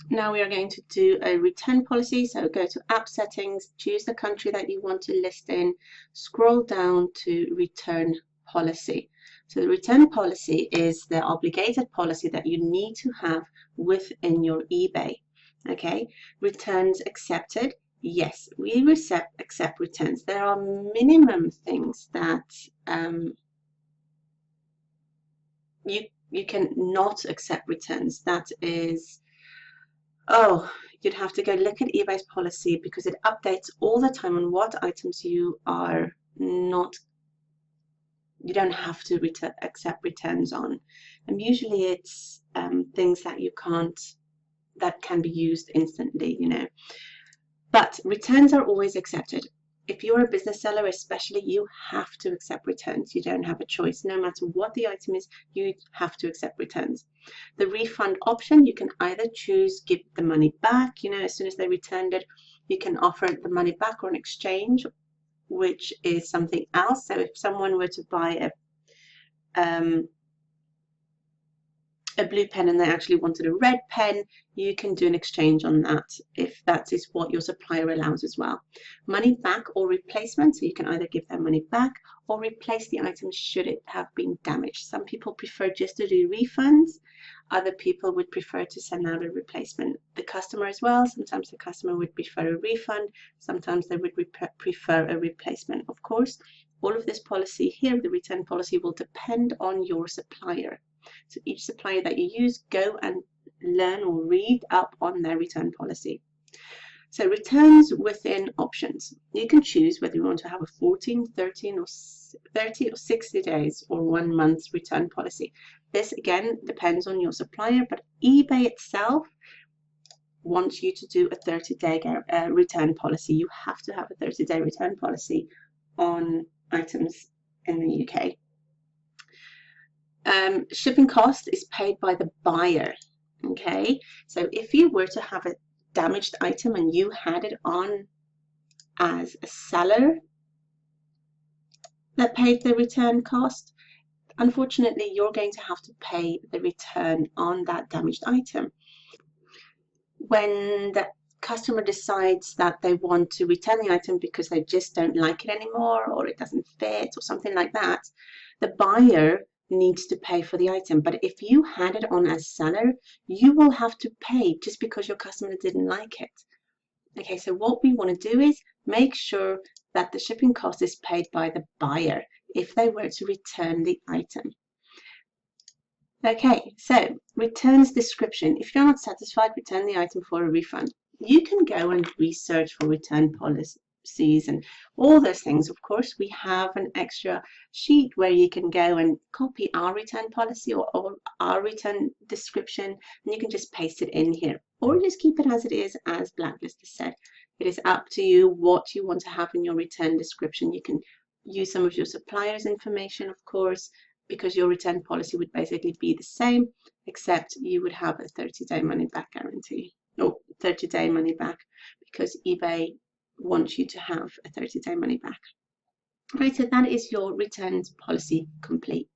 Now we are going to do a return policy. So go to app settings, choose the country that you want to list in, scroll down to return policy. So the return policy is the obligated policy that you need to have within your eBay. Okay, returns accepted. Yes, we accept returns. There are minimum things that you can not accept returns. That is, oh, you'd have to go look at eBay's policy because it updates all the time on what items you are not, you don't have to accept returns on. And usually it's things that you can't, that can be used instantly, you know. But returns are always accepted. If you're a business seller, especially, you have to accept returns. You don't have a choice. No matter what the item is, you have to accept returns. The refund option, you can either choose give the money back, you know, as soon as they returned it, you can offer the money back or an exchange, which is something else. So if someone were to buy a blue pen and they actually wanted a red pen, you can do an exchange on that if that is what your supplier allows as well. Money back or replacement, so you can either give their money back or replace the item should it have been damaged. Some people prefer just to do refunds. Other people would prefer to send out a replacement. The customer as well, sometimes the customer would prefer a refund, sometimes they would prefer a replacement. Of course, all of this policy here, the return policy, will depend on your supplier. So each supplier that you use, go and learn or read up on their return policy. So returns within options. You can choose whether you want to have a 14, 13 or 30 or 60 days or 1 month's return policy. This again depends on your supplier, but eBay itself wants you to do a 30-day return policy. You have to have a 30-day return policy on items in the UK. Shipping cost is paid by the buyer. Okay, so if you were to have a damaged item and you had it on as a seller that paid the return cost, unfortunately you're going to have to pay the return on that damaged item. When the customer decides that they want to return the item because they just don't like it anymore, or it doesn't fit or something like that, the buyer needs to pay for the item. But if you had it on as seller, you will have to pay just because your customer didn't like it. Okay, so what we want to do is make sure that the shipping cost is paid by the buyer if they were to return the item. Okay, so returns description. If you're not satisfied, return the item for a refund. You can go and research for return policies and all those things. Of course, we have an extra sheet where you can go and copy our return policy or our return description, and you can just paste it in here, or just keep it as it is, as Blacklist has said. It is up to you what you want to have in your return description. You can use some of your supplier's information, of course, because your return policy would basically be the same, except you would have a 30-day money back guarantee, or 30-day money back, because eBay wants you to have a 30-day money back. Right, so that is your returns policy complete.